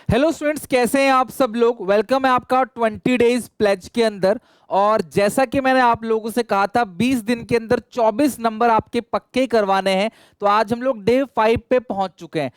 Hello students, कैसे हैं आप सब लोग। वेलकम है आपका 20 डेज प्लेज के अंदर। और जैसा कि मैंने आप लोगों से कहा था 20 दिन के अंदर 24 नंबर आपके पक्के करवाने हैं। तो आज हम लोग डे 5 पे पहुंच चुके हैं।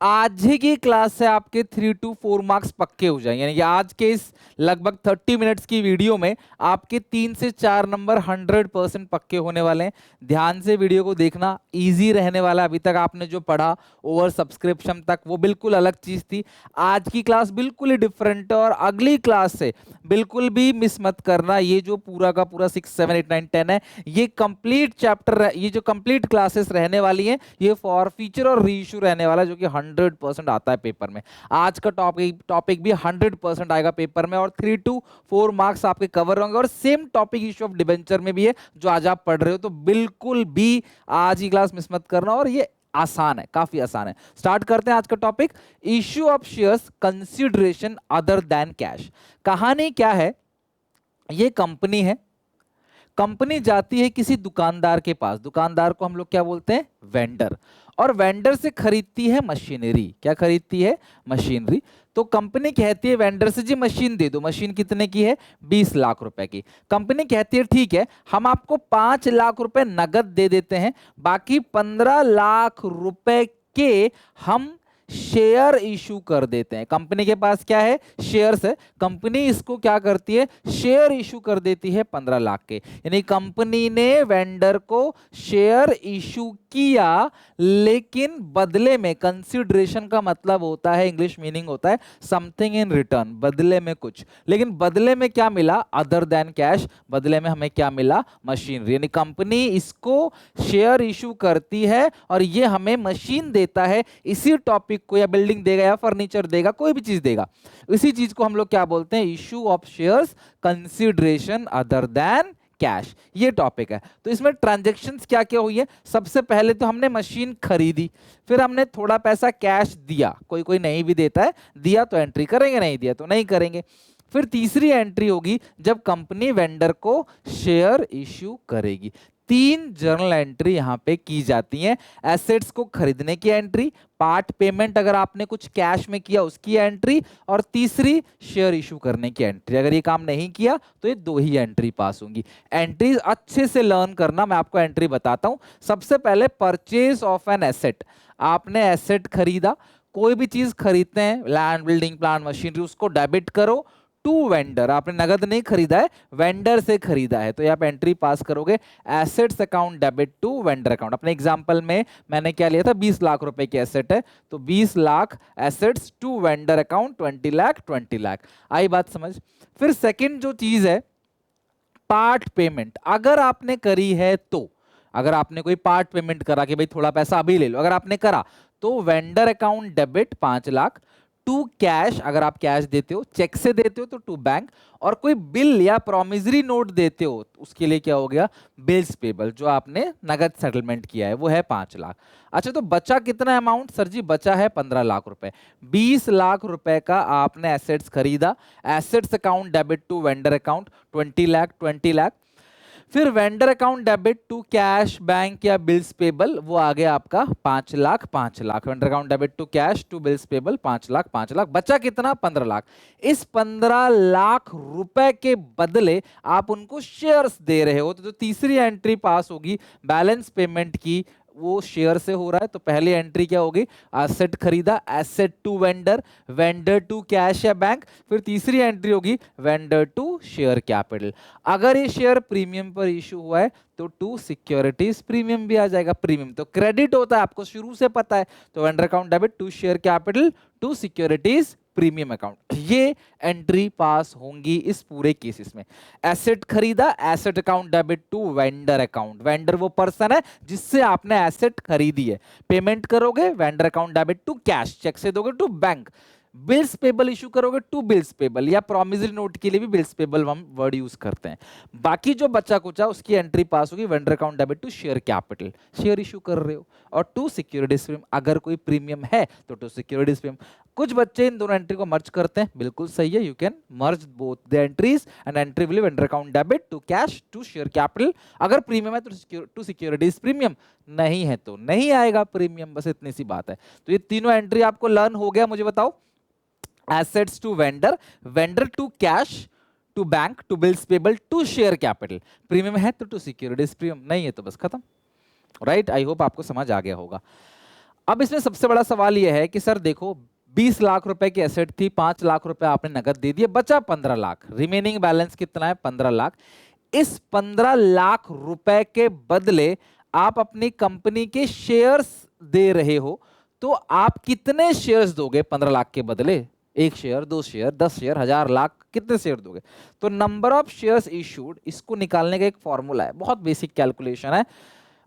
आज ही की क्लास से आपके 3 to 4 मार्क्स पक्के हो जाएंगे, यानी कि आज के इस लगभग 30 मिनट्स की वीडियो में आपके 3 से 4 नंबर 100% पक्के होने वाले हैं। ध्यान से वीडियो को देखना, इजी रहने वाला। अभी तक आपने जो पढ़ा ओवर सब्सक्रिप्शन तक, वो बिल्कुल अलग चीज थी। आज की क्लास बिल्कुल ही डिफरेंट है और अगली क्लास से बिल्कुल भी मिस मत करना। ये जो पूरा का पूरा 6 7 8 9 10 है, ये कंप्लीट चैप्टर, ये जो कंप्लीट क्लासेस रहने वाली हैं, ये फॉर फीचर और रीइश्यू रहने वाला है, जो कि 100% आता है पेपर में। आज का टॉपिक भी 100% आएगा पेपर में और 3 to 4 मार्क्स आपके कवर होंगे। और same topic issue of debenture में भी है जो आज आप पढ़ रहे हो, तो बिल्कुल भी आज की क्लास मिस मत करना। और ये आसान है, काफी आसान है। स्टार्ट करते हैं आज का topic, issue of shares consideration other than cash. कहानी क्या है, ये कंपनी है। कंपनी जाती है किसी दुकानदार के पास, दुकानदार को हम लोग क्या बोलते हैं, वेंडर। और वेंडर से खरीदती है मशीनरी। क्या खरीदती है, मशीनरी। तो कंपनी कहती है वेंडर से, जी मशीन दे दो। मशीन कितने की है, 20 लाख रुपए की। कंपनी कहती है ठीक है, हम आपको 5 लाख रुपए नगद दे देते हैं, बाकी 15 लाख रुपए के हम शेयर इशू कर देते हैं। कंपनी के पास क्या है, शेयर्स है। कंपनी इसको क्या करती है, शेयर इशू कर देती है 15 लाख के। यानी कंपनी ने वेंडर को शेयर इशू किया, लेकिन बदले में, कंसिडरेशन का मतलब होता है, इंग्लिश मीनिंग होता है समथिंग इन रिटर्न, बदले में कुछ। लेकिन बदले में क्या मिला, अदर देन कैश। बदले में हमें क्या मिला, मशीनरी। यानी कंपनी इसको शेयर इशू करती है और ये हमें मशीन देता है। इसी टॉपिक को, या बिल्डिंग देगा या फर्नीचर देगा, कोई भी चीज देगा, इसी चीज को हम लोग क्या बोलते हैं, issue of shares consideration other than cash. ये टॉपिक है। तो इसमें ट्रांजैक्शंस क्या क्या हुई है, सबसे पहले तो हमने मशीन खरीदी, फिर हमने थोड़ा पैसा कैश दिया। कोई कोई नहीं भी देता है, दिया तो एंट्री करेंगे, नहीं दिया तो नहीं करेंगे। फिर तीसरी एंट्री होगी जब कंपनी वेंडर को शेयर इश्यू करेगी। 3 जर्नल एंट्री यहां पे की जाती हैं। एसेट्स को खरीदने की एंट्री, पार्ट पेमेंट अगर आपने कुछ कैश में किया उसकी एंट्री, और तीसरी शेयर इशू करने की एंट्री। अगर ये काम नहीं किया तो ये 2 ही एंट्री पास होंगी। एंट्रीज अच्छे से लर्न करना, मैं आपको एंट्री बताता हूं। सबसे पहले परचेज ऑफ एन एसेट। आपने एसेट खरीदा, कोई भी चीज खरीदते हैं, लैंड, बिल्डिंग, प्लांट, मशीनरी, उसको डेबिट करो टू वेंडर। आपने नगद नहीं खरीदा है, वेंडर से खरीदा है, तो ये आप एंट्री पास करोगे, assets account debit to vendor account. अपने एग्जांपल में मैंने क्या लिया था, 20 लाख रुपए की एसेट है, तो 20 lakh assets to vendor account, 20 lakh 20 lakh. आई बात समझ। फिर सेकंड जो चीज है, पार्ट पेमेंट। अगर आपने करी है तो, अगर आपने कोई पार्ट पेमेंट करा कि भाई थोड़ा पैसा अभी ले लो, अगर आपने करा तो vendor account debit 5 lakh to cash. अगर आप कैश देते हो, चेक से देते हो तो टू बैंक। और कोई बिल या प्रोमिसरी नोट देते हो, उसके लिए क्या हो गया, बिल्स पेबल, जो आपने नगद सेटलमेंट किया है, वो है 5 लाख। अच्छा, तो बचा कितना अमाउंट, सर जी बचा है 15 लाख रुपए। 20 लाख रुपए का आपने एसेट्स खरीदा, assets account debit to vendor account 20 lakh 20 lakh. फिर vendor account debit to cash, bank या बिल्स पेबल, वो आ गया आपका 5 lakh 5 lakh. Vendor account debit to cash to bills payable 5 lakh 5 lakh. बचा कितना, 15 लाख। इस 15 लाख रुपए के बदले आप उनको शेयर्स दे रहे हो, तो जो तीसरी एंट्री पास होगी बैलेंस पेमेंट की, वो शेयर से हो रहा है। तो पहली एंट्री क्या होगी, एसेट खरीदा, asset to vendor, vendor to cash या बैंक। फिर तीसरी एंट्री होगी वेंडर टू शेयर कैपिटल। अगर ये शेयर प्रीमियम पर इशू हुआ है तो टू सिक्योरिटीज प्रीमियम भी आ जाएगा। प्रीमियम तो क्रेडिट होता है, आपको शुरू से पता है। तो vendor account debit to share capital to securities premium account, ये एंट्री पास होंगी इस पूरे केसेस में। एसेट खरीदा, asset account debit to vendor account. Vendor वो पर्सन है जिससे आपने एसेट खरीदी है। पेमेंट करोगे, vendor account debit to cash, cheque से दोगे to bank. Bills payable issue करोगे टू बिल्स पेबल, या प्रोमिसरी नोट के लिए भी बिल्स पेबल हम वर्ड यूज करते हैं। बाकी जो बचा कुचा उसकी एंट्री पास होगी vendor account debit to share capital, share issue कर रहे हो, और टू सिक्योरिटीज प्रीमियम। अगर कोई प्रीमियम है तो टू सिक्योरिटीज प्रीमियम। कुछ बच्चे इन दोनों एंट्री को मर्ज करते हैं, बिल्कुल सही है, you can merge both the entries and entry will vendor account debit to cash to share capital. अगर प्रीमियम है तो टू सिक्योरिटीज प्रीमियम, नहीं है तो नहीं आएगा प्रीमियम, बस इतनी सी बात है। तो ये तीनों एंट्री आपको लर्न हो गया, मुझे बताओ। Assets to vendor, vendor to cash, to bank, to bills payable, to share capital. Premium है तो टू सिक्योरिटीज प्रीमियम, नहीं है तो बस खत्म। राइट, आई होप आपको समझ आ गया होगा। अब इसमें सबसे बड़ा सवाल यह है कि सर देखो 20 लाख रुपए की एसेट थी, 5 लाख रुपए आपने नगद दे दिए, बचा 15 लाख, रिमेनिंग बैलेंस कितना है 15 लाख। इस 15 लाख रुपए के बदले आप अपनी कंपनी के शेयर्स दे रहे हो, तो आप कितने शेयर्स दोगे 15 लाख के बदले? 1 शेयर, 2 शेयर, 10 शेयर, 1000, लाख, कितने शेयर दोगे? तो नंबर ऑफ शेयर्स इशूड, इसको निकालने का एक फॉर्मूला है, बहुत बेसिक कैलकुलेशन है।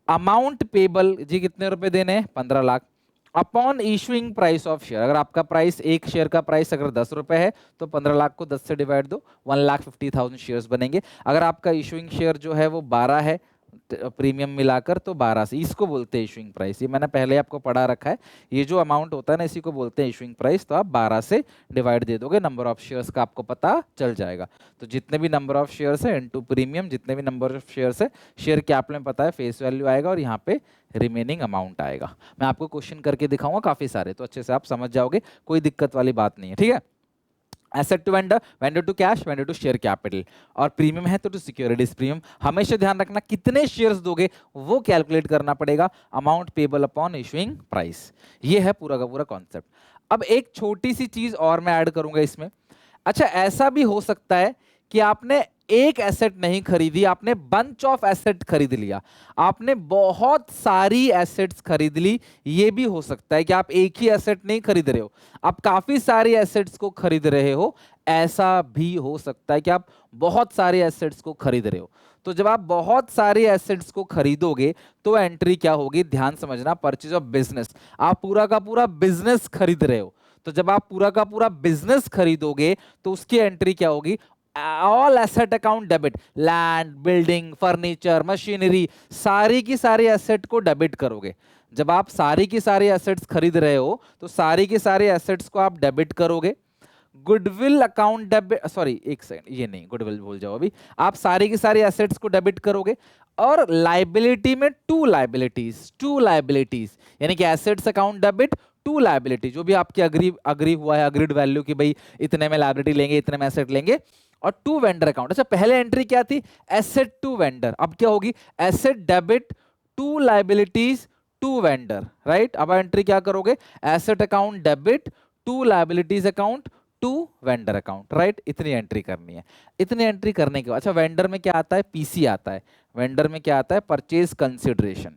अमाउंट पेबल जी कितने रुपए देने हैं 15 lakh, upon issuing price of share, अगर आपका प्राइस एक शेयर का प्राइस अगर 10 रुपए है तो 15 लाख को 10 से डिवाइड दो, 1,50,000 शेयर्स बनेंगे। अगर आपका इशूइंग शेयर जो है वो 12 है प्रीमियम मिलाकर, तो 12 से, इसको बोलते हैं इशूइंग प्राइस। ये मैंने पहले आपको पढ़ा रखा है, ये जो अमाउंट होता है ना इसी को बोलते हैं इशूइंग प्राइस। तो आप 12 से डिवाइड दे दोगे, नंबर ऑफ शेयर्स का आपको पता चल जाएगा। तो जितने भी नंबर ऑफ शेयर्स है इनटू प्रीमियम, जितने भी नंबर ऑफ शेयर्स है, शेयर कैपिटल में पता है फेस वैल्यू आएगा और यहाँ पे रिमेनिंग अमाउंट आएगा। मैं आपको क्वेश्चन करके दिखाऊंगा काफी सारे, तो अच्छे से आप समझ जाओगे, कोई दिक्कत वाली बात नहीं है, ठीक है। Asset to vendor, vendor to cash, vendor to share capital, और प्रीमियम है तो टू सिक्योरिटीज प्रीमियम। हमेशा ध्यान रखना कितने शेयर्स दोगे वो कैलकुलेट करना पड़ेगा, amount payable upon issuing price. ये है पूरा का पूरा कॉन्सेप्ट। अब एक छोटी सी चीज और मैं ऐड करूंगा इसमें। अच्छा, ऐसा भी हो सकता है कि आपने एक एसेट नहीं खरीदी, आपने बंच ऑफ एसेट खरीद लिया, आपने बहुत सारी एसेट्स खरीद ली। ये भी हो सकता है कि आप एक ही एसेट नहीं खरीद रहे हो, आप काफी सारी एसेट्स को खरीद रहे हो। ऐसा भी हो सकता है कि आप बहुत सारे एसेट्स को खरीद रहे हो। तो जब आप बहुत सारे एसेट्स को खरीदोगे तो एंट्री क्या होगी, ध्यान समझना, परचेज ऑफ बिजनेस। आप पूरा का पूरा बिजनेस खरीद रहे हो, तो जब आप पूरा का पूरा बिजनेस खरीदोगे तो उसकी एंट्री क्या होगी, all asset account debit, land, building, furniture, machinery, सारी की सारी एसेट को डेबिट करोगे। जब आप सारी की सारी एसेट्स खरीद रहे हो तो सारी की सारी एसेट्स को आप डेबिट करोगे। गुडविल अकाउंट डेबिट, सॉरी एक सेकंड, ये नहीं, गुडविल भूल जाओ अभी। आप सारी की सारी एसेट्स को डेबिट करोगे, और लाइबिलिटी में टू लाइबिलिटीज, यानी कि assets account debit, to liability, जो भी आपके अग्री हुआ है, अग्रीड वैल्यू की भाई इतने में लाइबिलिटी लेंगे, इतने में एसेट लेंगे, और टू वेंडर अकाउंट। अच्छा, पहले एंट्री क्या थी, एसेट टू वेंडर, अब क्या होगी, asset debit to liabilities to vendor, right. अब एंट्री क्या करोगे, asset account debit to liabilities account to vendor account, right. इतनी एंट्री करनी है। इतनी एंट्री करने के बाद, अच्छा वेंडर में क्या आता है, पीसी आता है। वेंडर में क्या आता है, परचेज कंसिडरेशन।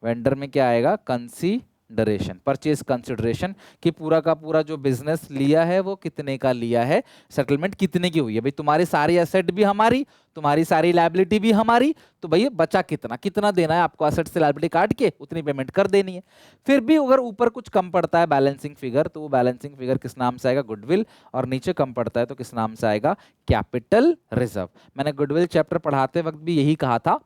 वेंडर में क्या आएगा, कंसीडरेशन, परचेज कंसिडरेशन, कि पूरा का पूरा जो बिजनेस लिया है वो कितने का लिया है, सेटलमेंट कितने की हुई है। भाई तुम्हारी सारी एसेट भी हमारी, तुम्हारी सारी लायबिलिटी भी हमारी, तो भैया बचा कितना, कितना देना है आपको, एसेट से लायबिलिटी काट के उतनी पेमेंट कर देनी है। फिर भी अगर ऊपर कुछ कम पड़ता है बैलेंसिंग फिगर, तो वो बैलेंसिंग फिगर किस नाम से आएगा, गुडविल, और नीचे कम पड़ता है तो किस नाम से आएगा, कैपिटल रिजर्व। मैंने गुडविल चैप्टर पढ़ाते वक्त भी यही कहा था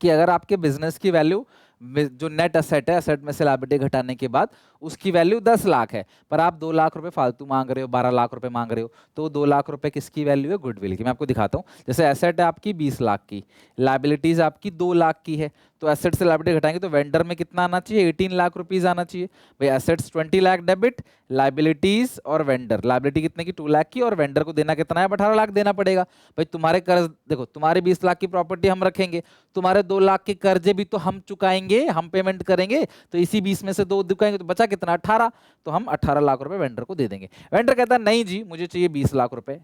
कि अगर आपके बिजनेस की वैल्यू, जो नेट एसेट है, एसेट में से लायबिलिटी घटाने के बाद उसकी वैल्यू 10 लाख है, पर आप 2 लाख रुपए फालतू मांग रहे हो, 12 लाख रुपए मांग रहे हो, तो 2 लाख रुपए किसकी वैल्यू है, गुडविल की। मैं आपको दिखाता हूँ, जैसे एसेट है आपकी 20 लाख की, लायबिलिटीज आपकी 2 लाख की है, तो एसेट से लायबिलिटी घटाएंगे तो वेंडर में कितना आना चाहिए, 18 लाख रुपीज आना चाहिए। भाई एसेट्स 20 लाख डेबिट, लायबिलिटीज और वेंडर, लायबिलिटी कितने की, 2 लाख की, और वेंडर को देना कितना है, 18 लाख देना पड़ेगा। भाई तुम्हारे कर्ज देखो, तुम्हारे 20 लाख की प्रॉपर्टी हम रखेंगे, तुम्हारे 2 लाख के कर्जे भी तो हम चुकाएंगे, हम पेमेंट करेंगे, तो इसी 20 में से 2 चुकाएंगे तो बचा कितना, 18, तो हम 18 लाख रुपए वेंडर को दे देंगे। वेंडर कहता है नहीं जी मुझे चाहिए 20 लाख रुपए,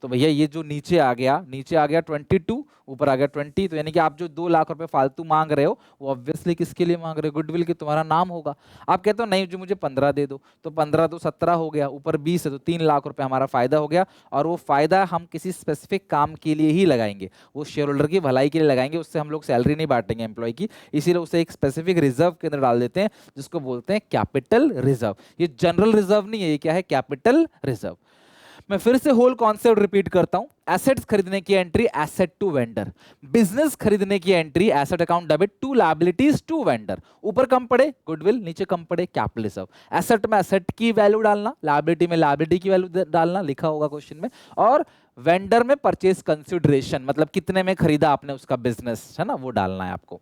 तो भैया ये जो नीचे आ गया 22, ऊपर आ गया 20, तो यानी कि आप जो 2 लाख रुपए फालतू मांग रहे हो वो ऑब्वियसली किसके लिए मांग रहे हो, गुडविल की, तुम्हारा नाम होगा। आप कहते हो नहीं जी मुझे 15 दे दो, तो 15 तो 17 हो गया, ऊपर 20 है तो 3 लाख रुपए हमारा फायदा हो गया, और वो फायदा हम किसी स्पेसिफिक काम के लिए ही लगाएंगे, वो शेयर होल्डर की भलाई के लिए लगाएंगे, उससे हम लोग सैलरी नहीं बांटेंगे एम्प्लॉय की, इसीलिए उसे एक स्पेसिफिक रिजर्व के अंदर डाल देते हैं, जिसको बोलते हैं कैपिटल रिजर्व। ये जनरल रिजर्व नहीं है, ये क्या है, कैपिटल रिजर्व। मैं फिर से होल कॉन्सेप्ट रिपीट करता हूं, एसेट्स खरीदने की entry asset to vendor, business खरीदने की entry asset account debit to liabilities to vendor, ऊपर कम पड़े गुडविल, नीचे कम पड़े कैपिटल रिजर्व। एसेट में एसेट की वैल्यू डालना, लायबिलिटी में लायबिलिटी की वैल्यू डालना, लिखा होगा क्वेश्चन में, और वेंडर में परचेज कंसिडरेशन, मतलब कितने में खरीदा आपने उसका बिजनेस, है ना, वो डालना है आपको।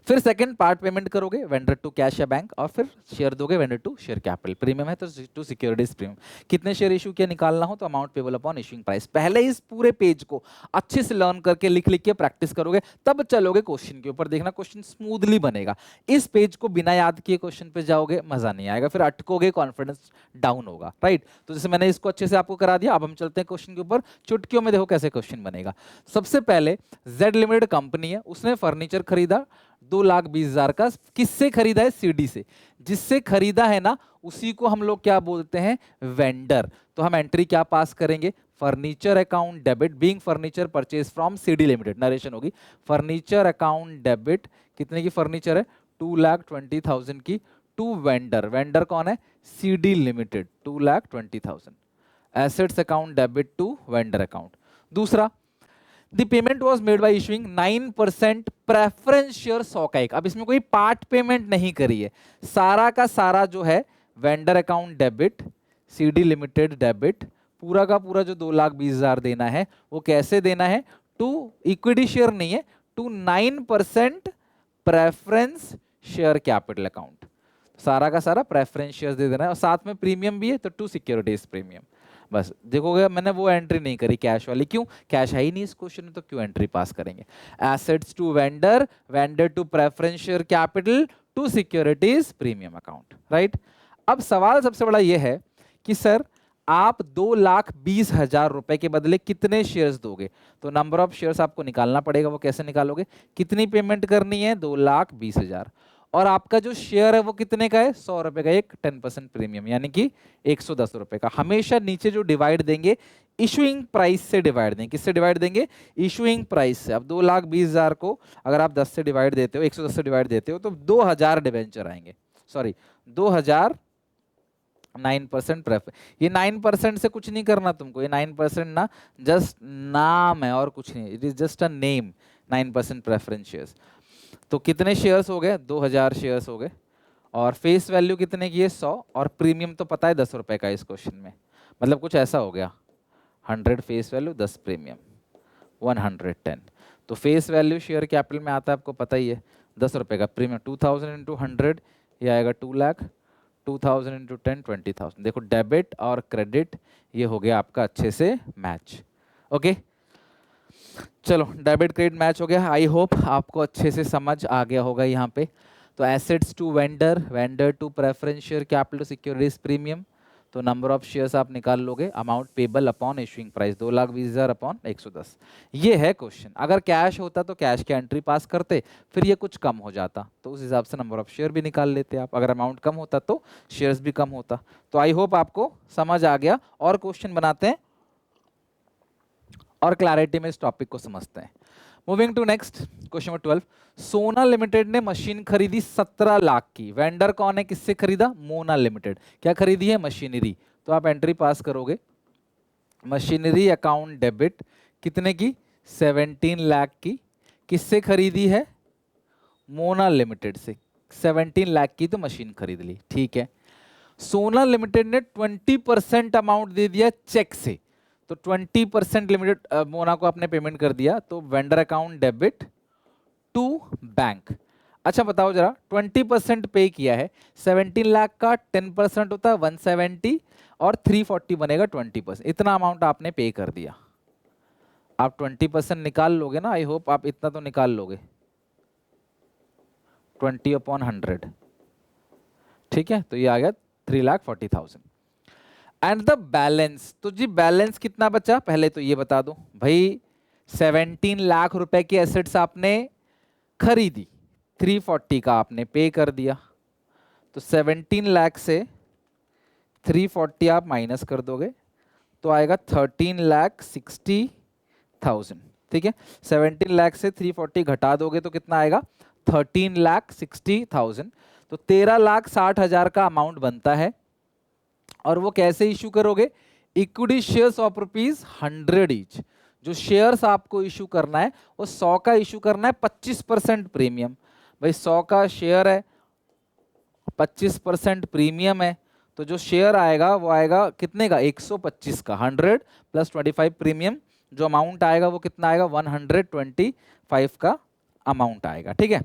फिर सेकंड पार्ट पेमेंट करोगे वेंडर टू कैश या बैंक, और फिर शेयर दोगे vendor to share capital. Premium है तो टू सिक्योरिटीज प्रीमियम। कितने शेयर इशू किया निकालना हो तो amount payable upon issuing price. पहले इस पूरे पेज को अच्छे से लर्न करके लिख लिख के प्रैक्टिस करोगे, तब चलोगे क्वेश्चन के ऊपर। देखना क्वेश्चन स्मूथली बनेगा। इस पेज को बिना याद किए क्वेश्चन पे जाओगे मजा नहीं आएगा, फिर अटकोगे, कॉन्फिडेंस डाउन होगा, राइट। तो जैसे मैंने इसको अच्छे से आपको करा दिया, अब हम चलते हैं क्वेश्चन के ऊपर। चुटकियों में देखो कैसे क्वेश्चन बनेगा। सबसे पहले जेड लिमिटेड कंपनी है, उसने फर्नीचर खरीदा 2,20,000 का। किससे खरीदा है? सीडी से। जिससे खरीदा है ना, उसी को हम लोग क्या बोलते हैं? वेंडर। तो हम एंट्री क्या पास करेंगे? Furniture account debit being furniture purchase from CD limited. Narration होगी फर्नीचर अकाउंट डेबिट। कितने की फर्नीचर है? 2,20,000 की, टू वेंडर। वेंडर कौन है? CD limited, 2,20,000। Assets account debit to vendor account. दूसरा, the payment was made by issuing 9% preference share 100 का एक। अब इसमें कोई पार्ट पेमेंट नहीं करी है, सारा का सारा जो है vendor account debit, CD limited debit, पूरा का पूरा जो 2,20,000 देना है वो कैसे देना है? टू इक्विटी शेयर नहीं है, to 9% preference share capital account. सारा का सारा प्रेफरेंस शेयर दे देना है, और साथ में प्रीमियम भी है तो टू सिक्योरिटीज प्रीमियम। बस देखोगे मैंने वो एंट्री नहीं करी कैश वाली। क्यों? कैश है ही नहीं इस क्वेश्चन में, तो क्यों एंट्री पास करेंगे? Assets to vendor, vendor to preference share capital, to securities premium account, right. अब सवाल सबसे बड़ा ये है कि सर आप 2,20,000 रुपए के बदले कितने शेयर्स दोगे? तो नंबर ऑफ शेयर्स आपको निकालना पड़ेगा। वो कैसे निकालोगे? कितनी पेमेंट करनी है? 2,20,000। और आपका जो शेयर है वो कितने का है? 100 रुपए का एक, 10% प्रीमियम, यानी कि 110 रुपए का। हमेशा नीचे जो डिवाइड देंगे इशूइंग प्राइस से डिवाइड देंगे। किससे डिवाइड देंगे? इशूइंग प्राइस से। अब 2,20,000 को अगर आप 10 से डिवाइड देते हो, 110 से डिवाइड देते हो, तो 2,000 डिवेंचर आएंगे। Sorry 2,000, 9% prefer. ये 9% से कुछ नहीं करना तुमको, ये 9% ना जस्ट नाम है और कुछ नहीं, it is just a name. 9% preference shares. तो कितने शेयर्स हो गए? 2,000 शेयर्स हो गए। और फेस वैल्यू कितने की है? 100। और प्रीमियम तो पता है 10 रुपए का इस क्वेश्चन में, मतलब कुछ ऐसा हो गया। 100 फेस वैल्यू, 10 प्रीमियम, 110। तो फेस वैल्यू शेयर कैपिटल में आता है, आपको पता ही है, 10 रुपए का। प्रीमियम 2,000 इंटू 100, ये आएगा 2 लाख। 2,000 इंटू 10, 20,000। देखो डेबिट और क्रेडिट ये हो गया आपका अच्छे से मैच। ओके चलो, डेबिट क्रेडिट मैच हो गया। आई होप आपको अच्छे से समझ आ गया होगा यहाँ पे। तो assets to vendor, vendor to preference share capital, securities premium. तो नंबर ऑफ शेयर्स आप निकाल लोगे, amount payable upon issuing price 2,20,000 upon 110। ये है क्वेश्चन। अगर कैश होता तो कैश की एंट्री पास करते, फिर ये कुछ कम हो जाता तो उस हिसाब से नंबर ऑफ शेयर भी निकाल लेते आप। अगर अमाउंट कम होता तो शेयर्स भी कम होता। तो आई होप आपको समझ आ गया। और क्वेश्चन बनाते हैं और क्लैरिटी में इस टॉपिक को समझते हैं। Moving to next question number 12। Sona limited ने मशीन खरीदी 17 लाख की। वेंडर कौन है? किससे खरीदा? मोना लिमिटेड। क्या खरीदी है? मशीनरी। तो आप एंट्री पास करोगे, मशीनरी अकाउंट डेबिट, कितने की? 17 लाख की। किससे खरीदी है? मोना लिमिटेड से। 17 लाख की तो मशीन खरीद ली, ठीक है। सोना लिमिटेड ने 20% अमाउंट दे दिया चेक से, तो 20% लिमिटेड मोना को आपने पेमेंट कर दिया, तो vendor account debit to bank. अच्छा बताओ जरा, 20% पे किया है, 17 लाख का 10% होता है 170, और 340 बनेगा 20%। इतना अमाउंट आपने पे कर दिया। आप 20% निकाल लोगे ना, आई होप आप इतना तो निकाल लोगे, 20/100, ठीक है। तो ये आ गया 3,40,000। एंड द बैलेंस, तो जी बैलेंस कितना बचा पहले तो ये बता दो भाई। 17 लाख रुपए की एसेट्स आपने खरीदी, 340 का आपने पे कर दिया, तो 17 लाख से 340 आप माइनस कर दोगे तो आएगा 13,60,000, ठीक है। 17 लाख से 340 घटा दोगे तो कितना आएगा? 13,60,000। तो 13,60,000 का अमाउंट बनता है। और वो कैसे इशू करोगे? Equity shares of ₹100 each. जो शेयर्स आपको इशू करना है वो 100 का इशू करना है, 25% प्रीमियम। भाई 100 का शेयर है, 25% प्रीमियम है, तो जो शेयर आएगा वो आएगा कितने का? 125 का। 100 प्लस 25 प्रीमियम, जो अमाउंट आएगा वो कितना आएगा? 125 का अमाउंट आएगा, ठीक है।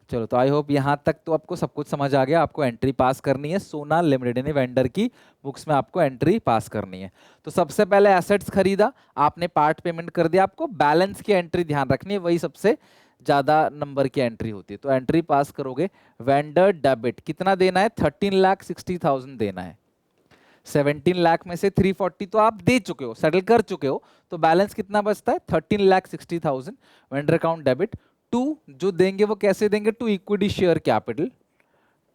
चलो, तो आई होप यहाँ तक तो आपको सब कुछ समझ आ गया। आपको एंट्री पास करनी है सोना लिमिटेड यानी वेंडर की बुक्स में, आपको एंट्री पास करनी है। तो सबसे पहले एसेट्स खरीदा, आपने पार्ट पेमेंट कर दिया, आपको बैलेंस की एंट्री ध्यान रखनी है, वही सबसे ज्यादा नंबर की एंट्री होती है। तो एंट्री पास करोगे, वेंडर डेबिट कितना देना है, 13,60,000 देना है। 17 लाख में से 340 तो आप दे चुके हो, सेटल कर चुके हो, तो बैलेंस कितना बचता है, 13,60,000 वेंडर अकाउंट डेबिट। टू जो देंगे वो कैसे देंगे, to equity share capital,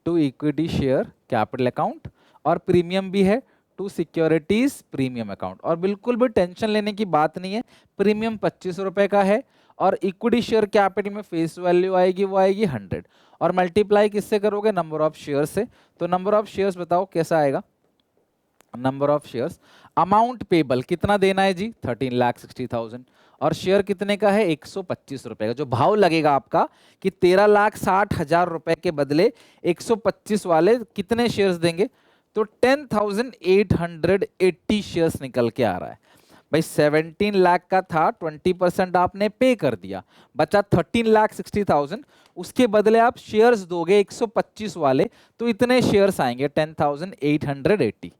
to equity share capital account, और प्रीमियम भी है टू सिक्योरिटीज प्रीमियम अकाउंट। और बिल्कुल भी टेंशन लेने की बात नहीं है, प्रीमियम 25 रुपए का है, और इक्विटी शेयर कैपिटल में फेस वैल्यू आएगी वो आएगी 100, और मल्टीप्लाई किससे करोगे, नंबर ऑफ शेयर से। तो नंबर ऑफ शेयर्स बताओ कैसा आएगा, number of shares. Amount payable कितना देना है जी, 13,60,000, और शेयर कितने का है, 125 रुपए का। जो भाव लगेगा आपका कि 13,60,000 रुपए के बदले 125 वाले कितने शेयर्स देंगे, तो 10,880 शेयर्स निकल के आ रहा है भाई। 17 लाख का था, 20% आपने पे कर दिया, बचा 13,60,000, उसके बदले आप शेयर्स दोगे 125 वाले, तो इतने शेयर्स आएंगे 10,880।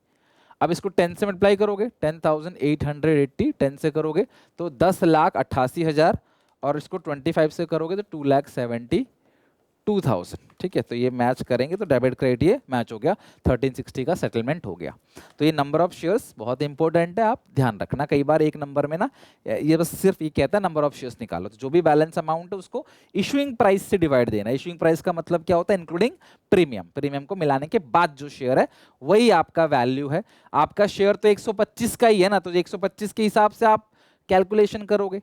अब इसको 10 से मल्टीप्लाई करोगे, 10,880 10 से करोगे तो 10,88,000, और इसको 25 से करोगे तो 2,72,000। ठीक है, तो ये मैच करेंगे तो डेबिट क्रेडिट ये मैच हो गया, 1360 का सेटलमेंट हो गया। तो ये नंबर ऑफ शेयर्स बहुत इंपॉर्टेंट है, आप ध्यान रखना। कई बार एक नंबर में ना ये बस सिर्फ ये कहता है नंबर ऑफ शेयर्स निकालो, तो जो भी बैलेंस अमाउंट है उसको इशुइंग प्राइस से डिवाइड देना। इशुइंग प्राइस का मतलब क्या होता है, इंक्लूडिंग प्रीमियम, प्रीमियम को मिलाने के बाद जो शेयर है वही आपका वैल्यू है। आपका शेयर तो 125 का ही है ना, तो 125 के हिसाब से आप कैलकुलेशन करोगे।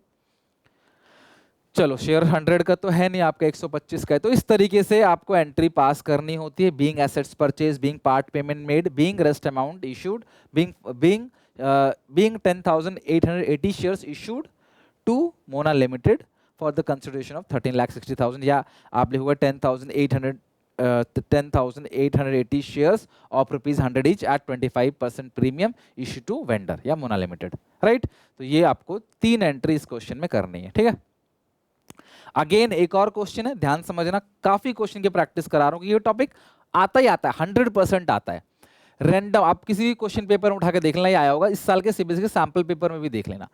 चलो, शेयर 100 का तो है नहीं, आपका 125 का है। तो इस तरीके से आपको एंट्री पास करनी होती है, being assets purchase, being part payment made, being rest amount issued, being 10,880 shares issued to Mona limited for the consideration of 13,60,000, या आप लिखोगे 10,880 shares of ₹100 each at 25% premium issue to vendor या मोना लिमिटेड, राइट। तो ये आपको 3 एंट्री इस question में करनी है, ठीक है। अगेन एक और क्वेश्चन है, ध्यान समझना, काफी क्वेश्चन की प्रैक्टिस करा रहा हूं, ये टॉपिक आता ही आता है, 100% आता है। रैंडम आप किसी भी क्वेश्चन पेपर में उठा के देख लेना, ही आया होगा, इस साल के सीबीएसई के सैंपल पेपर में भी देख लेना।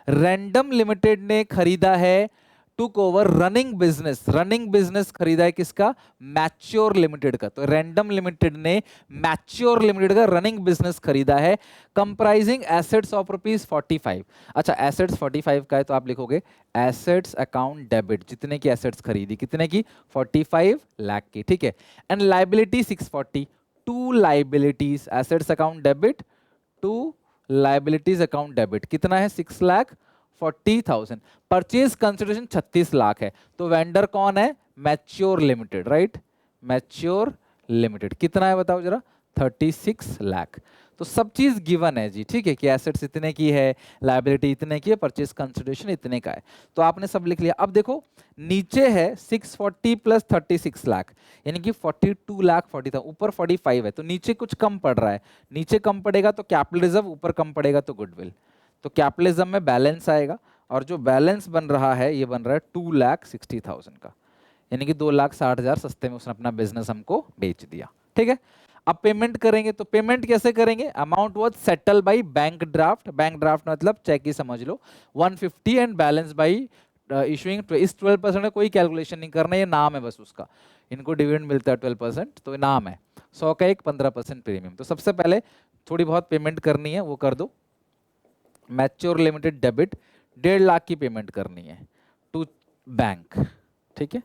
रैंडम लिमिटेड ने खरीदा है, took over running business, running business खरीदा है किसका, मैच्योर लिमिटेड का। तो रैंडम लिमिटेड ने मैच्योर लिमिटेड का रनिंग बिजनेस खरीदा है, कंप्राइजिंग एसेट्स ऑफ ₹45। अच्छा, एसेट्स 45 का है, तो आप लिखोगे एसेट्स अकाउंट डेबिट, जितने की एसेट्स खरीदी, कितने की, 45 लाख की, ठीक है। And liability 640, to liabilities, assets account debit to liabilities account debit, कितना है, 6,40,000। परचेज कंसिडरेशन 36 लाख है, तो वेंडर कौन है, mature limited, right, mature limited. कितना है बताओ जरा, 36 लाख। तो सब चीज गिवन है जी, ठीक है, कि एसेट्स इतने की है, लायबिलिटी इतने की है, परचेज कंसिडरेशन इतने का है, तो आपने सब लिख लिया। अब देखो नीचे है 640 प्लस 36 लाख, यानी कि 42 लाख 40 था, ऊपर 45 है, तो नीचे कुछ कम पड़ रहा है, नीचे कम पड़ेगा तो कैपिटल रिजर्व, ऊपर कम पड़ेगा तो गुडविल। तो कैपिटलिज्म में बैलेंस आएगा, और जो बैलेंस बन रहा है ये बन रहा है 2,60,000 का, यानी कि 2,60,000 सस्ते में उसने अपना बिजनेस हमको बेच दिया, ठीक है। अब पेमेंट करेंगे, तो पेमेंट कैसे करेंगे, amount was settle by bank draft, bank draft मतलब चेक ही समझ लो, 150 एंड बैलेंस बाय इशूइंग। इस 12% में कोई कैलकुलेशन नहीं करना, ये नाम है बस उसका, इनको डिविडेंड मिलता है 12%, तो नाम है 100 का एक 15% प्रीमियम। तो सबसे पहले थोड़ी बहुत पेमेंट करनी है, वो कर दो। मैच्योर लिमिटेड डेबिट 1.5 लाख की पेमेंट करनी है टू बैंक, ठीक है,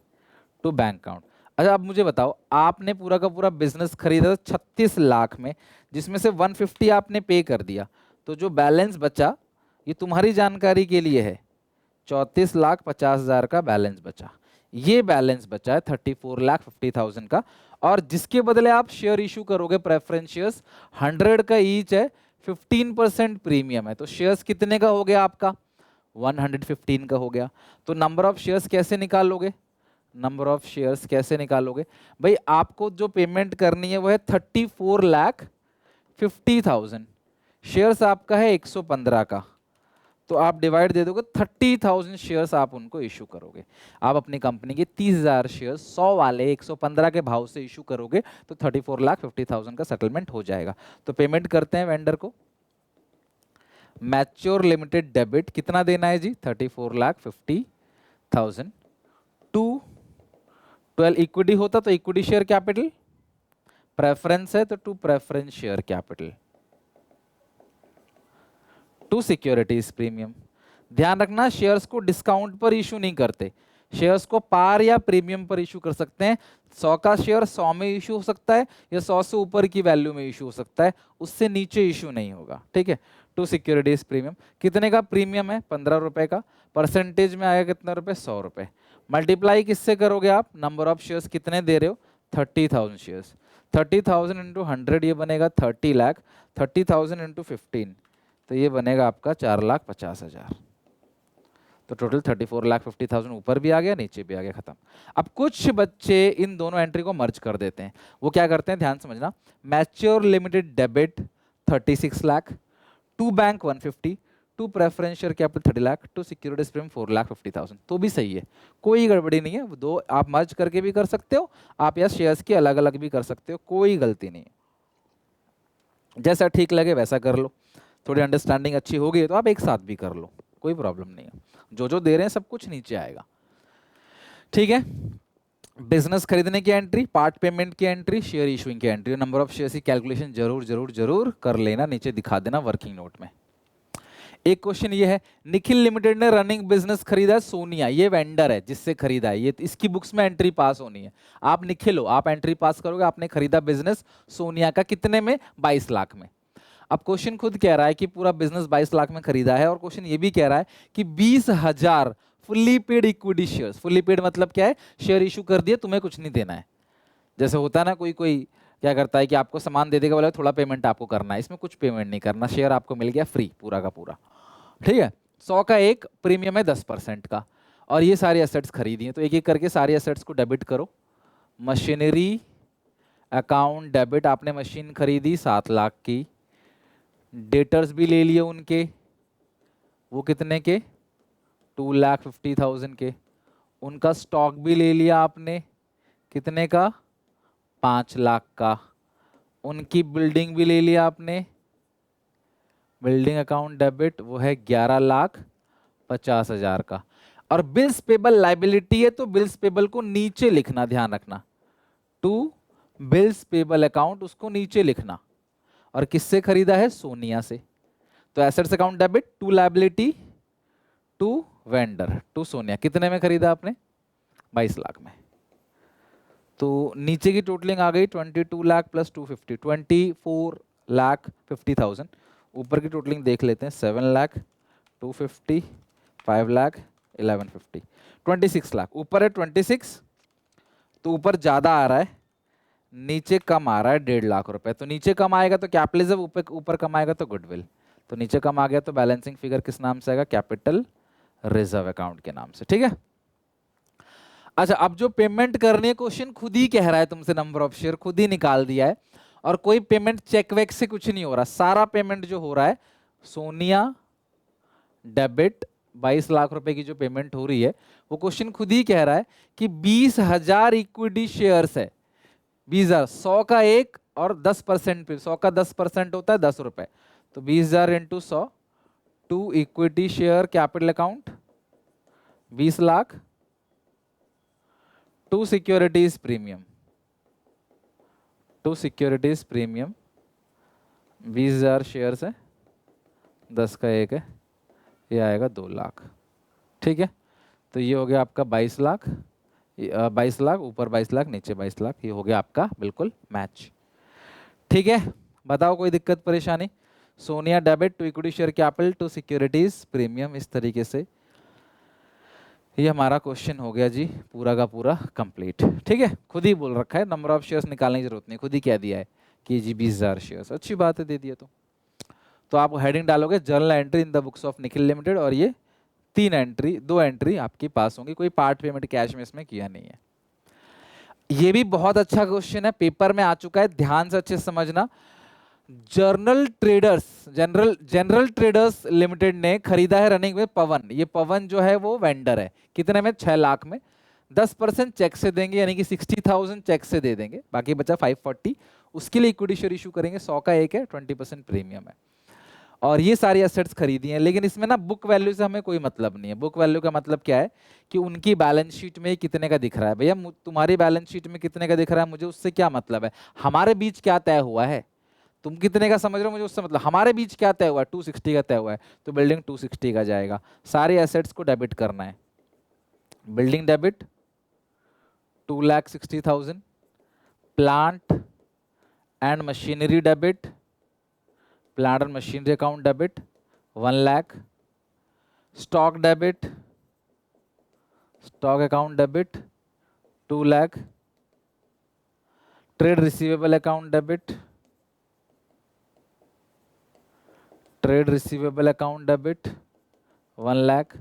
टू बैंक अकाउंट। अच्छा, अब मुझे बताओ, आपने पूरा का पूरा बिजनेस खरीदा था 36 लाख में, जिसमें से 150 आपने पे कर दिया, तो जो बैलेंस बचा, ये तुम्हारी जानकारी के लिए है, 34,50,000 का बैलेंस बचा। ये बैलेंस बचा है 34,50,000 का, और जिसके बदले आप शेयर इशू करोगे, प्रेफरेंस शेयर्स 100 का ईच है, 15% प्रीमियम है, तो शेयर्स कितने का हो गया आपका, 115 का हो गया। तो नंबर ऑफ शेयर्स कैसे निकालोगे, नंबर ऑफ शेयर्स कैसे निकालोगे भाई, आपको जो पेमेंट करनी है वो है 34,50,000, शेयर्स आपका है 115 का, तो आप डिवाइड दे दोगे, 30,000 शेयर्स आप उनको इशू करोगे। आप अपनी कंपनी के 30,000 शेयर्स 100 वाले 115 के भाव से इशू करोगे तो 34,50,000 का सेटलमेंट हो जाएगा। तो पेमेंट करते हैं वेंडर को। मैच्योर लिमिटेड डेबिट कितना देना है जी? 34,50,000 टू 12 इक्विटी होता तो इक्विटी शेयर कैपिटल, प्रेफरेंस है तो to preference share capital, to securities premium. ध्यान रखना शेयर्स को डिस्काउंट पर इशू नहीं करते, शेयर्स को पार या प्रीमियम पर इशू कर सकते हैं। 100 का शेयर 100 में इशू हो सकता है या 100 से ऊपर की वैल्यू में इशू हो सकता है, उससे नीचे इशू नहीं होगा, ठीक है। टू सिक्योरिटीज प्रीमियम कितने का प्रीमियम है? 15 रुपए का। परसेंटेज में आएगा कितने रुपए? 100 रुपए। मल्टीप्लाई किससे करोगे आप? नंबर ऑफ शेयर्स कितने दे रहे हो? 30,000 शेयर्स। 30,000 इंटू 100 ये बनेगा 30 लाख। 30,000 इंटू 15 तो ये बनेगा आपका 4,50,000। तो टोटल 34,50,000 ऊपर भी आ गया, नीचे भी आ गया, खत्म। अब कुछ बच्चे इन दोनों एंट्री को मर्ज कर देते हैं। वो क्या करते हैं? ध्यान समझना। Mature limited debit 36 lakh, to bank 150, to preference share capital 30 lakh, to securities premium 4,50,000। तो भी सही है, कोई गड़बड़ी नहीं है। दो आप मर्ज करके भी कर सकते हो, आप या शेयर्स के अलग अलग भी कर सकते हो, कोई गलती नहीं है। जैसा ठीक लगे वैसा कर लो। थोड़ी अंडरस्टैंडिंग अच्छी होगी तो आप एक साथ भी कर लो, कोई प्रॉब्लम नहीं है। जो दे रहे हैं सब कुछ नीचे आएगा, ठीक है। बिजनेस खरीदने की एंट्री, पार्ट पेमेंट की एंट्री, शेयर इशूइंग की एंट्री, नंबर ऑफ शेयर्स की कैलकुलेशन जरूर जरूर जरूर कर लेना, नीचे दिखा देना वर्किंग नोट में। एक क्वेश्चन ये है, निखिल लिमिटेड ने रनिंग बिजनेस खरीदा सोनिया, ये वेंडर है जिससे खरीदा है, ये इसकी बुक्स में एंट्री पास होनी है। आप निखिल हो, आप एंट्री पास करोगे, आपने खरीदा बिजनेस सोनिया का, कितने में? 22 लाख में। अब क्वेश्चन खुद कह रहा है कि पूरा बिजनेस 22 लाख में खरीदा है, और क्वेश्चन ये भी कह रहा है कि 20,000 fully paid equity shares. Fully paid मतलब क्या है? शेयर इशू कर दिए, तुम्हें कुछ नहीं देना है। जैसे होता है ना, कोई कोई क्या करता है कि आपको सामान दे देगा, बोला थोड़ा पेमेंट आपको करना है, इसमें कुछ पेमेंट नहीं करना, शेयर आपको मिल गया फ्री पूरा का पूरा, ठीक है। 100 का एक प्रीमियम है 10% का, और ये सारी एसेट्स खरीदी हैं। तो एक एक करके सारी एसेट्स को डेबिट करो। मशीनरी अकाउंट डेबिट, आपने मशीन खरीदी 7 लाख की, डेटर्स भी ले लिए उनके, वो कितने के? 2,50,000 के। उनका स्टॉक भी ले लिया आपने, कितने का? 5 लाख का। उनकी बिल्डिंग भी ले लिया आपने, बिल्डिंग अकाउंट डेबिट वो है 11,50,000 का। और बिल्स पेबल लाइबिलिटी है तो बिल्स पेबल को नीचे लिखना, ध्यान रखना, टू बिल्स पेबल अकाउंट उसको नीचे लिखना। और किससे खरीदा है? सोनिया से। तो assets account debit, to liability, to vendor, to Sonia. कितने में खरीदा आपने? 22 लाख में। तो नीचे की टोटलिंग आ गई 22 लाख प्लस 250, 24,50,000। ऊपर की टोटलिंग देख लेते हैं, 7 लाख, 250, 5 लाख, 1150, 26 लाख। ऊपर है 26, तो ऊपर ज़्यादा आ रहा है, नीचे कम आ रहा है 1.5 लाख रुपए। तो नीचे कम आएगा तो कैपिटलिज्म, ऊपर कम आएगा तो गुडविल। तो नीचे कम आ गया तो बैलेंसिंग फिगर किस नाम से आएगा? कैपिटल रिजर्व अकाउंट के नाम से, ठीक है। अच्छा, अब जो पेमेंट करनी है, क्वेश्चन खुद ही कह रहा है तुमसे, नंबर ऑफ शेयर खुद ही निकाल दिया है, और कोई पेमेंट चेक वेक से कुछ नहीं हो रहा, सारा पेमेंट जो हो रहा है सोनिया डेबिट 22 लाख रुपए की जो पेमेंट हो रही है, वो क्वेश्चन खुद ही कह रहा है कि 20,000 इक्विटी शेयर्स है। 20,000, 100 का एक और 10% पे, 100 का 10% होता है 10 रुपए। तो 20,000 into 100, to equity share capital account 20 lakh, to securities premium, to securities premium 20,000 shares है, 10 का एक है, ये आएगा 2 लाख, ठीक है। तो ये हो गया आपका 22 लाख, 22 लाख, ऊपर 22 लाख, नीचे 22 लाख, ये हो गया आपका बिल्कुल मैच, ठीक है। बताओ कोई दिक्कत परेशानी? Sonia debit to equity share capital to securities premium, इस तरीके से ये हमारा क्वेश्चन हो गया जी पूरा का पूरा कंप्लीट, ठीक है। खुद ही बोल रखा है, नंबर ऑफ शेयर्स निकालने की जरूरत नहीं, खुद ही कह दिया है कि जी 20,000 शेयर्स, अच्छी बात है, दे दिया। तो आप हेडिंग डालोगे journal entry in the books of Nikhil limited, और ये 2 एंट्री आपकी पास होंगी, कोई पार्ट पेमेंट कैश में इसमें किया नहीं है। ये भी बहुत अच्छा क्वेश्चन है, पेपर में आ चुका है, ध्यान से अच्छे से समझना। जनरल ट्रेडर्स लिमिटेड ने खरीदा है रनिंग में पवन। ये पवन जो है वो वेंडर है, कितने में? 6 लाख में। 10% चेक से देंगे, यानी कि 60,000 चेक से दे देंगे, बाकी बचा 540। उसके लिए इक्विटी शेयर इशू करेंगे, 100 का एक है, 20% प्रीमियम है। और ये सारी एसेट्स खरीदी हैं, लेकिन इसमें ना बुक वैल्यू से हमें कोई मतलब नहीं है। बुक वैल्यू का मतलब क्या है कि उनकी बैलेंस शीट में कितने का दिख रहा है। भैया तुम्हारी बैलेंस शीट में कितने का दिख रहा है, मुझे उससे क्या मतलब है? हमारे बीच क्या तय हुआ है, तुम कितने का समझ रहे हो, मुझे उससे मतलब। हमारे बीच क्या तय हुआ है? 260 का तय हुआ है, तो बिल्डिंग 260 का जाएगा। सारे एसेट्स को डेबिट करना है। Building debit 2,60,000, plant and machinery debit, plant and machinery account debit 1 lakh, stock debit, stock account debit 2 lakh, trade receivable account debit, trade receivable account debit 1 lakh,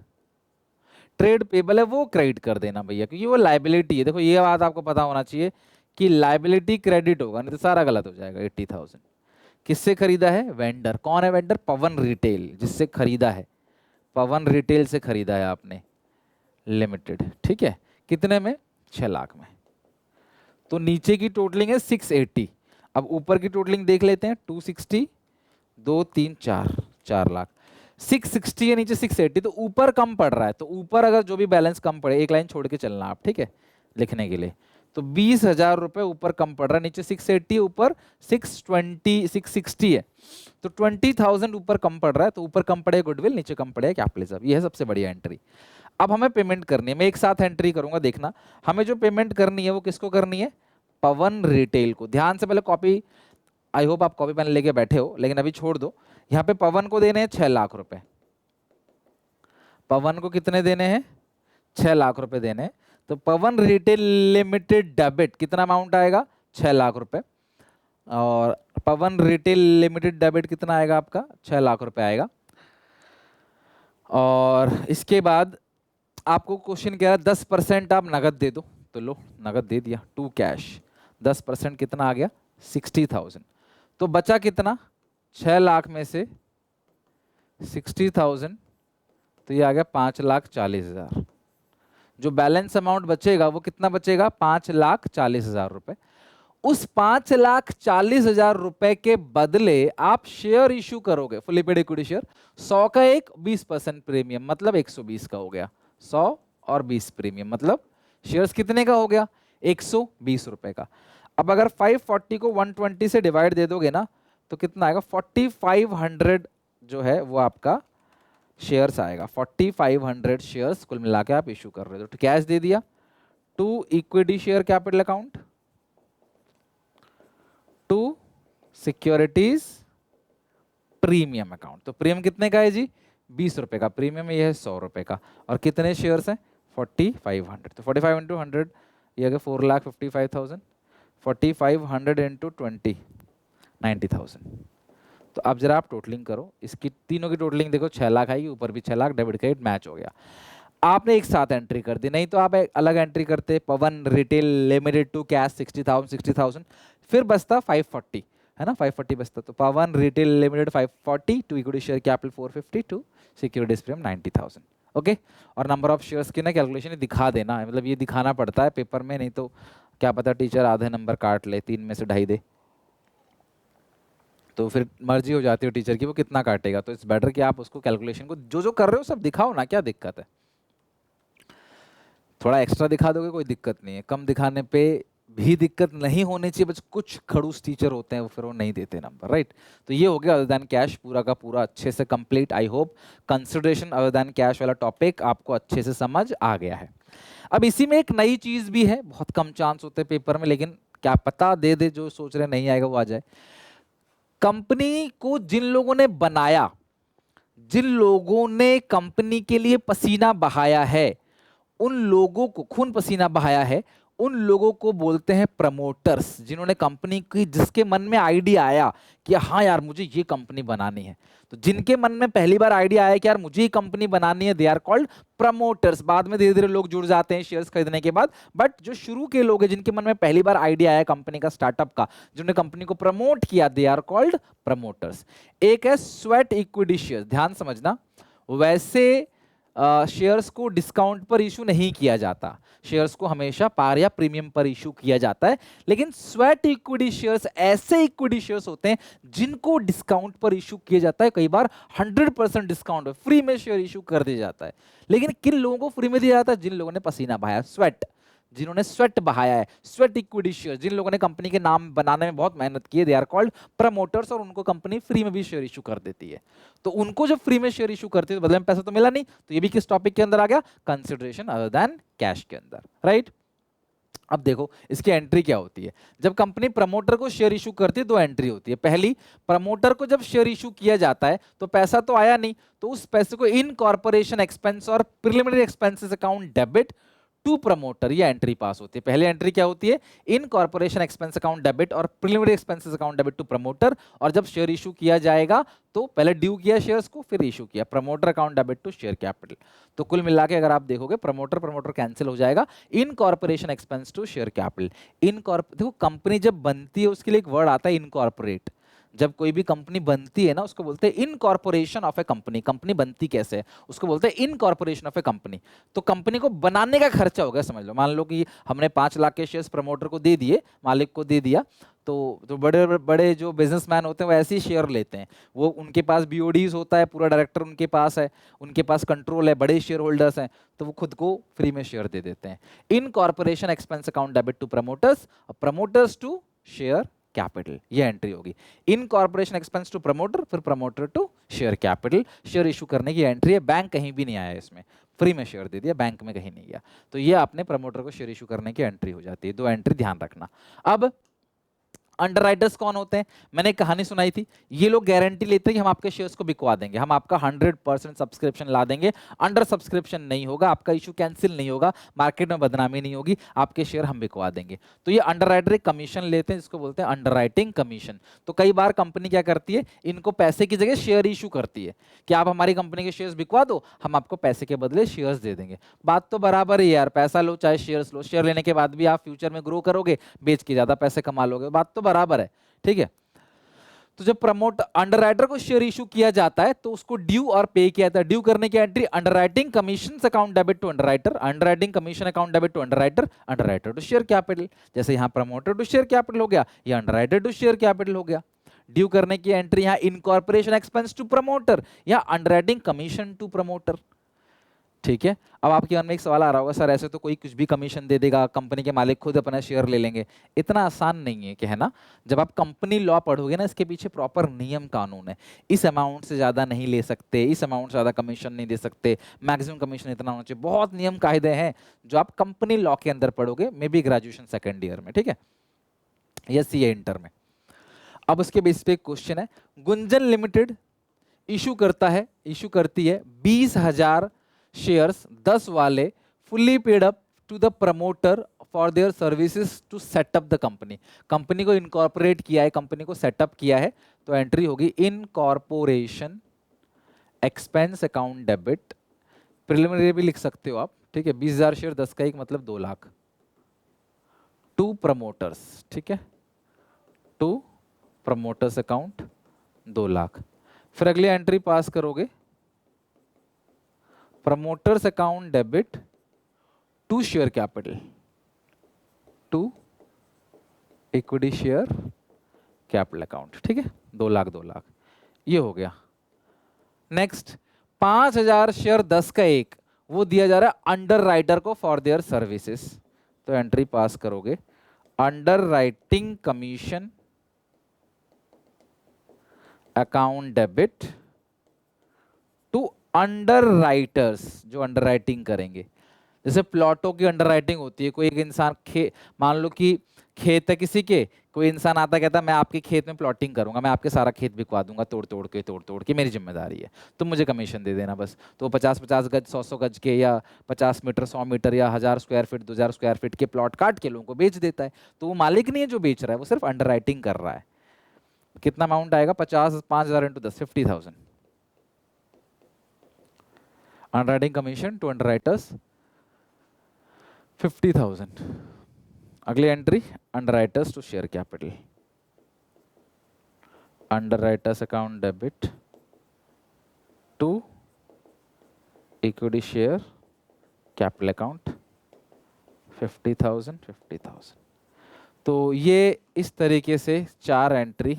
trade payable है वो क्रेडिट कर देना भैया, क्योंकि वो लाइबिलिटी है। देखो ये बात आपको पता होना चाहिए कि लाइबिलिटी क्रेडिट होगा, नहीं तो सारा गलत हो जाएगा। 80,000 किससे खरीदा है? वेंडर। कौन है वेंडर? पवन रिटेल, जिससे खरीदा है, पवन रिटेल से खरीदा है आपने लिमिटेड। ठीक है, कितने में? 6 लाख में। तो नीचे की टोटलिंग है 680। अब ऊपर की टोटलिंग देख लेते हैं। 260, 2 3 4, 4 लाख। 660 है, नीचे 680, तो ऊपर कम पड़ रहा है। तो ऊपर अगर जो भी बैलेंस कम पड़े, एक लाइन छोड़ के चलना आप, ठीक है, लिखने के लिए। तो 20,000 रुपए ऊपर कम पड़ रहा है, नीचे 680, ऊपर 660 है, तो 20,000 ऊपर कम पड़ रहा है। तो ऊपर कम पड़े गुडविल, नीचे कम पड़े कैपिटलिज्म। ये है सबसे बढ़िया एंट्री। अब हमें पेमेंट करनी है, मैं एक साथ एंट्री करूंगा, देखना। हमें जो पेमेंट करनी है वो किसको करनी है? पवन रिटेल को। ध्यान से पहले कॉपी, आई होप आप कॉपी पेन लेके बैठे हो, लेकिन अभी छोड़ दो। यहाँ पे पवन को देने हैं 6 लाख रुपए। पवन को कितने देने हैं? 6 लाख रुपए देने हैं। तो पवन रिटेल लिमिटेड डेबिट कितना अमाउंट आएगा? 6 लाख रुपए। और पवन रिटेल लिमिटेड डेबिट कितना आएगा आपका? 6 लाख रुपए आएगा। और इसके बाद आपको क्वेश्चन कह रहा है 10% आप नगद दे दो, तो लो नगद दे दिया, 2 कैश। 10% कितना आ गया? 60,000। तो बचा कितना? 6 लाख में से 60,000, तो ये आ गया 5,40,000। जो बैलेंस अमाउंट बचेगा वो कितना बचेगा? 5,40,000 रुपए। उस 5,40,000 रुपए के बदले आप शेयर इशू करोगे, फुली पेड इक्विटी शेयर। 100 का एक, 20% प्रीमियम, मतलब 120 का हो गया। 100 और 20 प्रीमियम, मतलब शेयर्स कितने का हो गया? 120 रुपए का। अब अगर 540 को 120 से डिवाइड दे दोगे ना, तो कितना आएगा? 4,500 जो है वो आपका शेयर्स आएगा। 4,500 शेयर्स कुल मिला के आप इशू कर रहे हो। तो कैश दे दिया, 2 equity share capital account, 2 securities premium account. तो प्रीमियम कितने का है जी? 20 रुपए का प्रीमियम, ये है 100 रुपए का। और कितने शेयर्स हैं? 4,500। तो 45 इंटू 100, ये आ गया 4,55,000। 4,500 इंटू 20, 90,000। तो अब जरा आप टोटलिंग करो, इसकी तीनों की टोटलिंग देखो, 6 लाख आएगी, ऊपर भी 6 लाख, डेबिट क्रेडिट मैच हो गया। आपने एक साथ एंट्री कर दी, नहीं तो आप एक अलग एंट्री करते। Pawan retail limited to cash 60,000, फिर बचता 540, है ना, 540 बचता। तो Pawan retail limited 540, to equity share capital 450, to securities premium 90,000। Okay. और नंबर ऑफ शेयर्स की ना कैलकुलेशन दिखा देना है, मतलब ये दिखाना पड़ता है पेपर में, नहीं तो क्या पता टीचर आधे नंबर काट ले, 3 में से 2.5 दे, तो फिर मर्जी हो जाती है टीचर की वो कितना काटेगा। तो इट्स बेटर कि आप उसको कैलकुलेशन को जो जो कर रहे हो सब दिखाओ ना, क्या दिक्कत है? थोड़ा एक्स्ट्रा दिखा दोगे कोई दिक्कत नहीं है, कम दिखाने पे भी दिक्कत नहीं होनी चाहिए, बस कुछ खड़ूस टीचर होते हैं वो फिर वो नहीं देते नंबर, राइट। तो ये हो गया अदर देन कैश पूरा का पूरा अच्छे से complete. I hope consideration other than cash वाला टॉपिक आपको अच्छे से समझ आ गया है। अब इसी में एक नई चीज भी है, बहुत कम चांस होते हैं पेपर में, लेकिन क्या पता दे दे, जो सोच रहे नहीं आएगा वो आ जाए। कंपनी को जिन लोगों ने बनाया, जिन लोगों ने कंपनी के लिए पसीना बहाया है, उन लोगों को खून पसीना बहाया है, उन लोगों को बोलते हैं प्रमोटर्स, जिन्होंने कंपनी की, जिसके मन में आइडिया आया कि हाँ यार मुझे ये कंपनी बनानी है। तो जिनके मन में पहली बार आइडिया आया कि यार मुझे ये कंपनी बनानी है, दे आर कॉल्ड प्रमोटर्स। बाद में धीरे धीरे लोग जुड़ जाते हैं शेयर्स खरीदने के बाद, बट जो शुरू के लोग हैं, जिनके मन में पहली बार आइडिया आया कंपनी का, स्टार्टअप का, जिन्होंने कंपनी को प्रमोट किया, दे आर कॉल्ड प्रमोटर्स। एक है स्वेट इक्विटी शेयर्स, ध्यान समझना। वैसे शेयर्स को डिस्काउंट पर इशू नहीं किया जाता, शेयर्स को हमेशा पार या प्रीमियम पर इशू किया जाता है। लेकिन स्वेट इक्विटी शेयर्स ऐसे इक्विटी शेयर्स होते हैं जिनको डिस्काउंट पर इशू किया जाता है, कई बार 100% डिस्काउंट, फ्री में शेयर इशू कर दिया जाता है। लेकिन किन लोगों को फ्री में दिया जाता है? जिन लोगों ने पसीना बहाया, स्वेट, जिन्होंने स्वेट बहाया है, स्वेट इक्विटी शेयर, जिन लोगों ने कंपनी के नाम बनाने में बहुत मेहनत की है, दे आर कॉल्ड प्रमोटर्स। और उनको कंपनी फ्री में भी शेयर इशू कर देती है। तो उनको जब फ्री में शेयर इशू करती है तो बदले में पैसा तो मिला नहीं, तो ये भी किस टॉपिक के अंदर आ गया? कंसिडरेशन अदर देन कैश के अंदर, राइट। अब देखो इसकी एंट्री क्या होती है। जब कंपनी प्रमोटर को शेयर इशू करती है, दो एंट्री होती है। पहली, प्रमोटर को जब शेयर इशू किया जाता है तो पैसा तो आया नहीं, तो उस पैसे को इन कॉर्पोरेशन एक्सपेंस और preliminary expenses account debit to promoter, ये एंट्री पास होती है। पहले एंट्री क्या होती है? Incorporation expense account debit और preliminary expenses account debit to promoter. और जब शेयर इशू किया जाएगा तो पहले ड्यू किया शेयर्स को, फिर इशू किया, promoter account debit to share capital. तो कुल मिला के अगर आप देखोगे, प्रमोटर प्रमोटर कैंसिल हो जाएगा, incorporation expense to share capital. देखो कंपनी जब बनती है उसके लिए एक वर्ड आता है इनकॉर्पोरेट। जब कोई भी कंपनी बनती है ना, उसको बोलते हैं incorporation of A company. Company बनती कैसे है उसको बोलते हैं इनकॉर्पोरेशन ऑफ ए कंपनी। तो कंपनी को बनाने का खर्चा हो गया, समझ लो। मान लो कि हमने 5 लाख के शेयर्स प्रमोटर को दे दिए, मालिक को दे दिया, तो बड़े बड़े जो बिजनेसमैन होते हैं वो ऐसे ही शेयर लेते हैं। वो उनके पास बीओडीज होता है, पूरा डायरेक्टर उनके पास है, उनके पास कंट्रोल है, बड़े शेयर होल्डर्स हैं, तो वो खुद को फ्री में शेयर दे देते हैं। Incorporation expense account debit to promoters, promoters to share capital, ये एंट्री होगी। Incorporation expense to promoter, फिर promoter to share capital. Share issue करने की एंट्री है, बैंक कहीं भी नहीं आया इसमें, फ्री में शेयर दे दिया, बैंक में कहीं नहीं गया। तो ये आपने प्रमोटर को शेयर इशू करने की एंट्री हो जाती है। दो एंट्री ध्यान रखना। अब अंडरराइटर्स कौन होते हैं? मैंने एक कहानी सुनाई थी। ये लोग गारंटी लेते हैं कि हम आपके शेयर्स को बिकवा देंगे, हम आपका 100% सब्सक्रिप्शन ला देंगे, अंडर सब्सक्रिप्शन नहीं होगा, आपका इशू कैंसिल नहीं होगा, मार्केट में बदनामी नहीं होगी, आपके शेयर हम बिकवा देंगे। तो ये अंडरराइटर एक कमीशन लेते हैं जिसको बोलते हैं अंडरराइटिंग कमीशन। तो कई बार कंपनी क्या करती है, इनको पैसे की जगह शेयर इशू करती है कि आप हमारी कंपनी के शेयर्स बिकवा दो, हम आपको पैसे के बदले शेयर्स दे देंगे। बात तो बराबर ही यार, पैसा लो चाहे शेयर्स लो, शेयर लेने के बाद भी आप फ्यूचर में ग्रो करोगे, बेच के ज्यादा पैसे कमा लोगे, बात तो बराबर है, ठीक है। तो जब अंडरराइटर को शेयर इशू किया जाता है तो उसको ड्यू और पे किया जाता है। ड्यू करने की entry underwriting commission account debit to underwriter, underwriting commission account debit to underwriter, underwriter to share capital. जैसे यहां प्रमोटर टू शेयर कैपिटल हो गया, या अंडरराइटर टू शेयर कैपिटल हो गया। ड्यू करने की एंट्री यहां इनकॉर्पोरेशन एक्सपेंस टू प्रमोटर या अंडरराइटिंग कमीशन टू प्रमोटर, ठीक है। अब आपके मन में एक सवाल आ रहा होगा, सर ऐसे तो कोई कुछ भी कमीशन दे देगा, कंपनी के मालिक खुद अपना शेयर ले लेंगे। इतना आसान नहीं है कहना। जब आप कंपनी लॉ पढ़ोगे ना, इसके पीछे प्रॉपर नियम कानून है। इस अमाउंट से ज्यादा नहीं ले सकते, इस अमाउंट से ज्यादा कमीशन नहीं दे सकते, मैक्सिमम कमीशन इतना होना चाहिए, बहुत नियम कायदे हैं जो आप कंपनी लॉ के अंदर पढ़ोगे, may be graduation second year में, ठीक है, या सीए इंटर में। अब उसके बेस पे एक क्वेश्चन है, गुंजन लिमिटेड इशू करती है 20,000 शेयर्स 10 वाले, fully paid up to the promoter for their services to set up the company. Company को इनकॉर्पोरेट किया है, कंपनी को सेटअप किया है, तो एंट्री होगी incorporation expense account debit, preliminary भी लिख सकते हो आप, ठीक है। 20,000 शेयर 10 का एक मतलब 2 लाख टू प्रमोटर्स, ठीक है, टू प्रमोटर्स अकाउंट 2 लाख। फिर अगली एंट्री पास करोगे, promoters account debit to share capital, to equity share capital account, ठीक है, 2 लाख 2 लाख, ये हो गया। नेक्स्ट 5,000 शेयर 10 का एक, वो दिया जा रहा है अंडर राइटर को फॉर देयर सर्विसेज, तो एंट्री पास करोगे, underwriting commission account debit to underwriters, जो अंडर राइटिंग करेंगे। जैसे प्लॉटों की अंडर राइटिंग होती है, कोई एक इंसान मान लो कि खेत है किसी के, कोई इंसान आता कहता मैं आपके खेत में प्लॉटिंग करूंगा, मैं आपके सारा खेत बिकवा दूंगा तोड़ तोड़ के, मेरी जिम्मेदारी है, तुम मुझे कमीशन दे देना बस। तो 50-50 गज, 100-100 गज के, या 50 मीटर, 100 मीटर, या 1000 स्क्वायर फीट, 2000 स्क्वायर फीट के प्लॉट काट के लोगों को बेच देता है। तो वो मालिक नहीं है जो बेच रहा है, वो सिर्फ अंडर राइटिंग कर रहा है। कितना अमाउंट आएगा? 50, 5000 into 10, 50,000 underwriting commission to underwriters, 50,000। अगली entry, underwriters to share capital, underwriters account debit to equity share capital account, 50,000, 50,000। तो ये इस तरीके से 4 एंट्री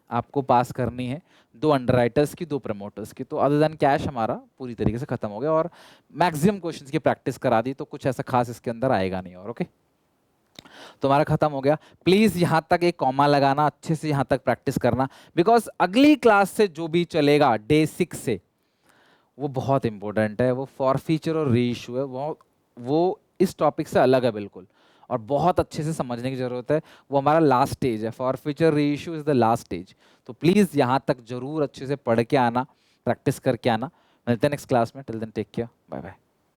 आपको पास करनी है, 2 अंडरराइटर्स की, 2 प्रमोटर्स की। तो अदर देन कैश हमारा पूरी तरीके से खत्म हो गया, और मैक्सिमम क्वेश्चंस की प्रैक्टिस करा दी, तो कुछ ऐसा खास इसके अंदर आएगा नहीं और। ओके, तो हमारा खत्म हो गया। प्लीज यहाँ तक एक कॉमा लगाना, अच्छे से यहाँ तक प्रैक्टिस करना, बिकॉज अगली क्लास से जो भी चलेगा डे 6 से, वो बहुत इंपॉर्टेंट है। वो फॉरफीचर और रीइश्यू है, वो इस टॉपिक से अलग है बिल्कुल, और बहुत अच्छे से समझने की जरूरत है। वो हमारा लास्ट स्टेज है, forfeiture reissue is the last stage. तो प्लीज यहाँ तक जरूर अच्छे से पढ़ के आना, प्रैक्टिस करके आना। मिलते हैं नेक्स्ट क्लास में, till then take care, bye bye.